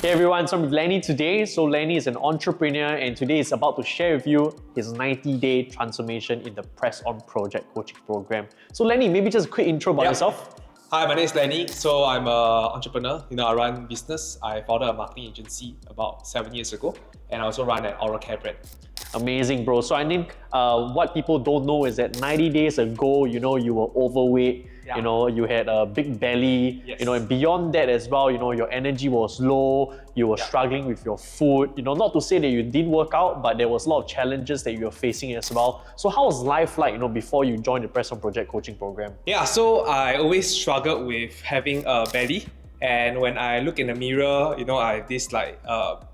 Hey everyone, so I'm with Lenney today. So Lenney is an entrepreneur and today is about to share with you his 90-day transformation in the Press On Project coaching program. So Lenney, maybe just a quick intro about yourself. Hi, my name is Lenney. So I'm an entrepreneur. I run business. I founded a marketing agency about 7 years ago, and I also run an oral care brand. Amazing, bro. So I think what people don't know is that 90 days ago, you were overweight. You had a big belly. Yes. And beyond that as well, your energy was low. You were struggling with your food. Not to say that you didn't work out, but there was a lot of challenges that you were facing as well. So how was life like, before you joined the Press On Project coaching program? Yeah, so I always struggled with having a belly. And when I look in the mirror, I have this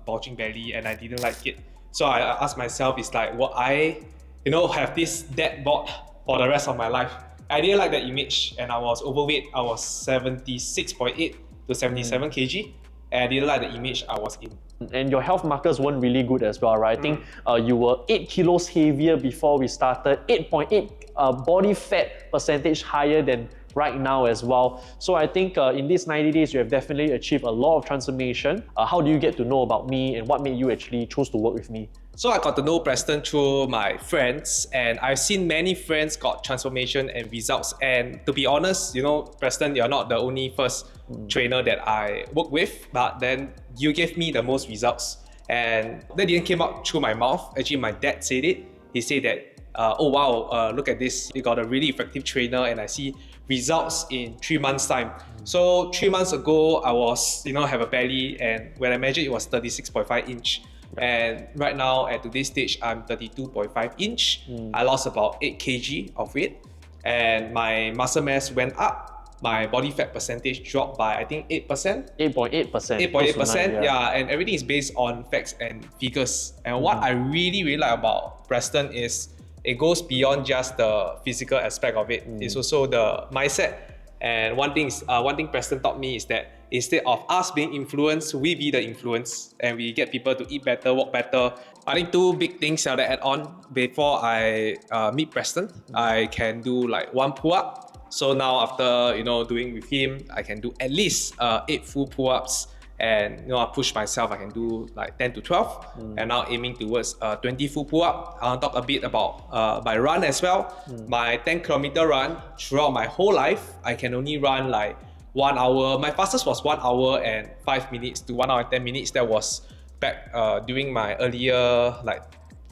bulging belly and I didn't like it. So I asked myself, it's like, will I, have this dead bod for the rest of my life? I didn't like that image and I was overweight. I was 76.8 to 77 kg and I didn't like the image I was in. And your health markers weren't really good as well, right? I think you were 8 kilos heavier before we started, 8.8 body fat percentage higher than right now as well. So I think in these 90 days, you have definitely achieved a lot of transformation. How do you get to know about me and what made you actually choose to work with me? So I got to know Preston through my friends, and I've seen many friends got transformation and results. And to be honest, Preston, you're not the only first trainer that I work with, but then you gave me the most results. And that didn't come out through my mouth. Actually, my dad said it. He said that, oh wow, look at this. You got a really effective trainer and I see results in 3 months time. So 3 months ago, I was, have a belly, and when I measured, it was 36.5 inch. And right now at today's stage, I'm 32.5 inch. I lost about 8 kg of weight and my muscle mass went up. My body fat percentage dropped by I think 8%. 8.8%. 8.8%, yeah. And everything is based on facts and figures. And what I really like about Preston is it goes beyond just the physical aspect of it. It's also the mindset. And one thing Preston taught me is that instead of us being influenced, we be the influence and we get people to eat better, walk better. I think two big things that I add on before I meet Preston. I can do like 1 pull-up. So now after doing with him, I can do at least 8 full pull-ups. And I push myself, I can do like 10 to 12 and now aiming towards 20 full pull-up. I'll talk a bit about my run as well. My 10-kilometer run, throughout my whole life, I can only run like 1 hour. My fastest was 1 hour and 5 minutes to 1 hour and 10 minutes. That was back during my earlier, like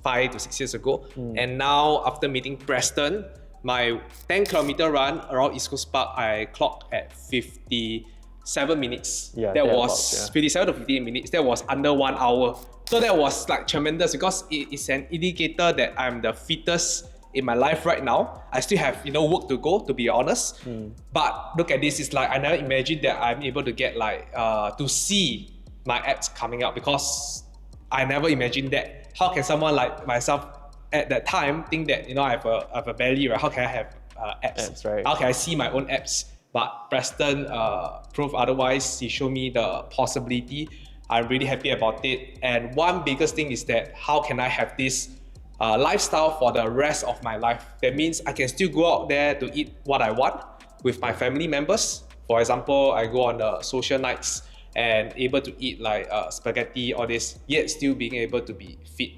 5 to 6 years ago. And now after meeting Preston, my 10-kilometer run around East Coast Park, I clocked at 57 minutes. That was 57 to 58 minutes. That was under 1 hour. So that was like tremendous because it is an indicator that I'm the fittest in my life right now. I still have work to go, to be honest. But look at this, it's like I never imagined that I'm able to get to see my abs coming out because I never imagined that. How can someone like myself at that time think that I have a belly, right? How can I have abs? Right. How can I see my own abs? But Preston proved otherwise. He showed me the possibility. I'm really happy about it. And one biggest thing is that how can I have this lifestyle for the rest of my life? That means I can still go out there to eat what I want with my family members. For example, I go on the social nights and able to eat like spaghetti or this, yet still being able to be fit.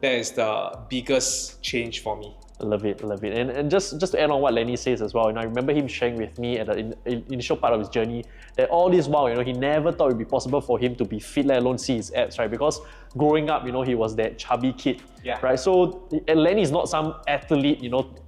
That is the biggest change for me. Love it. And just to add on what Lenney says as well, I remember him sharing with me at the initial part of his journey that all this while, he never thought it would be possible for him to be fit, let alone see his abs, right? Because growing up, he was that chubby kid, right? So Lenney is not some athlete,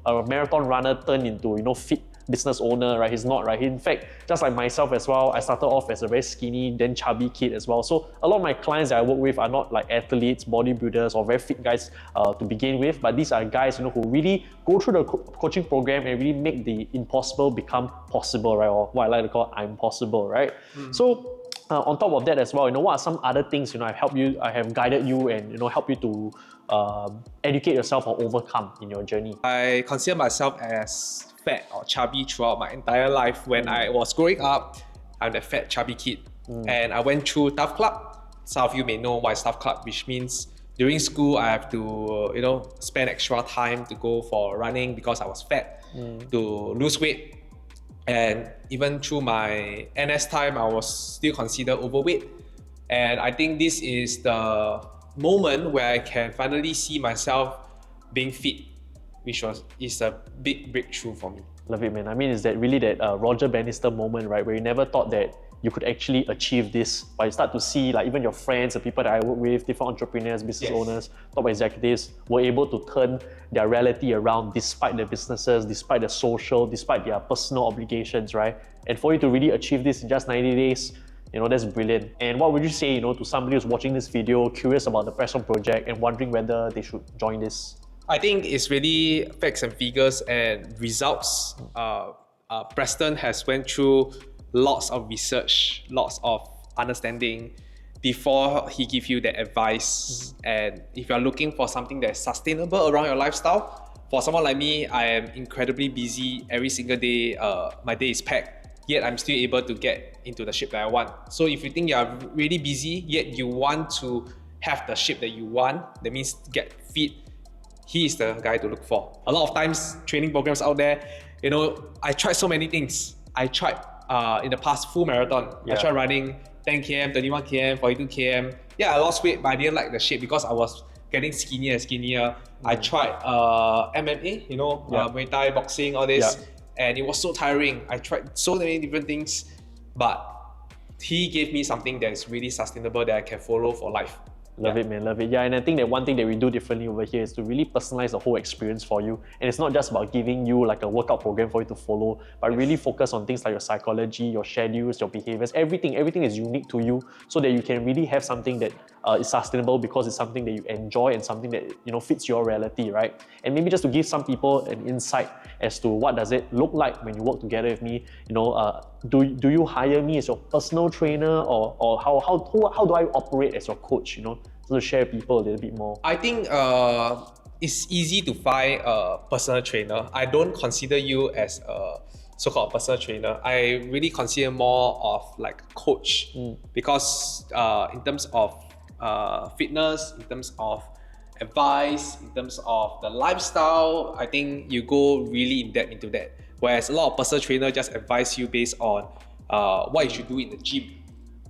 a marathon runner turned into, fit business owner, right? He's not, right? In fact, just like myself as well, I started off as a very skinny, then chubby kid as well. So a lot of my clients that I work with are not like athletes, bodybuilders, or very fit guys to begin with, but these are guys, who really go through the coaching program and really make the impossible become possible, right? Or what I like to call I'm possible, right? So on top of that as well, what are some other things, I have guided you and, help you to educate yourself or overcome in your journey? I consider myself as fat or chubby throughout my entire life. When I was growing up, I'm the fat chubby kid. And I went through TAF Club. Some of you may know what is TAF Club, which means during school I have to spend extra time to go for running because I was fat, to lose weight. And even through my NS time, I was still considered overweight. And I think this is the moment where I can finally see myself being fit, which is a big breakthrough for me. Love it, man. I mean, is that really that Roger Bannister moment, right, where you never thought that you could actually achieve this, but you start to see like even your friends, the people that I work with, different entrepreneurs, business owners, top executives, were able to turn their reality around despite their businesses, despite their social, despite their personal obligations, right? And for you to really achieve this in just 90 days, that's brilliant. And what would you say, to somebody who's watching this video, curious about the Press On project and wondering whether they should join this? I think it's really facts and figures and results. Preston has went through lots of research, lots of understanding before he gives you that advice. And if you're looking for something that's sustainable around your lifestyle, for someone like me, I am incredibly busy every single day. My day is packed, yet I'm still able to get into the shape that I want. So if you think you're really busy, yet you want to have the shape that you want, that means get fit, he is the guy to look for. A lot of times, training programs out there, I tried so many things. I tried in the past full marathon. I tried running 10 km, 21 km, 42 km. Yeah, I lost weight, but I didn't like the shape because I was getting skinnier and skinnier. I tried MMA, Muay Thai, boxing, all this, and it was so tiring. I tried so many different things, but he gave me something that is really sustainable that I can follow for life. Love it, man, love it. Yeah, and I think that one thing that we do differently over here is to really personalize the whole experience for you. And it's not just about giving you like a workout program for you to follow, but really focus on things like your psychology, your schedules, your behaviors, everything is unique to you so that you can really have something that is sustainable because it's something that you enjoy and something that fits your reality, right? And maybe just to give some people an insight as to what does it look like when you work together with me, do you hire me as your personal trainer or how do I operate as your coach, so to share people a little bit more? I think it's easy to find a personal trainer. I don't consider you as a so-called personal trainer. I really consider more of like a coach because in terms of fitness, in terms of advice, in terms of the lifestyle, I think you go really in depth into that. Whereas a lot of personal trainer just advise you based on what you should do in the gym.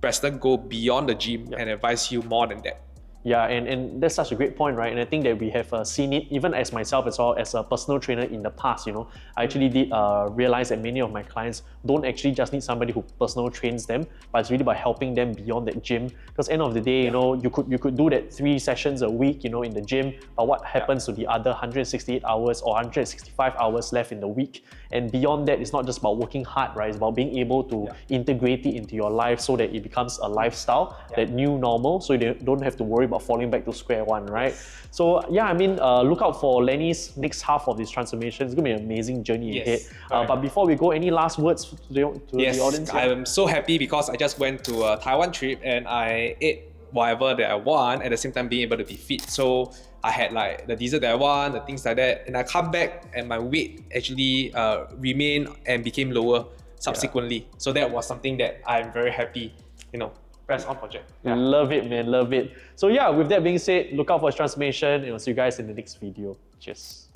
Preston go beyond the gym and advise you more than that. Yeah, and that's such a great point, right? And I think that we have seen it, even as myself as well, as a personal trainer in the past, I actually did realize that many of my clients don't actually just need somebody who personal trains them, but it's really about helping them beyond that gym. Because end of the day, you could do that 3 sessions a week, in the gym, but what happens to the other 168 hours or 165 hours left in the week? And beyond that, it's not just about working hard, right? It's about being able to integrate it into your life so that it becomes a lifestyle, that new normal, so you don't have to worry about falling back to square one, right? So yeah, I mean, look out for Lenney's next half of this transformation. It's going to be an amazing journey ahead. But before we go, any last words to the audience? Yes, I'm so happy because I just went to a Taiwan trip and I ate whatever that I want, at the same time being able to be fit. So I had like the dessert that I want, the things like that, and I come back and my weight actually remained and became lower subsequently. So that was something that I'm very happy, Press On project. Love it, man, love it. So yeah, with that being said, look out for his transformation and I'll see you guys in the next video. Cheers.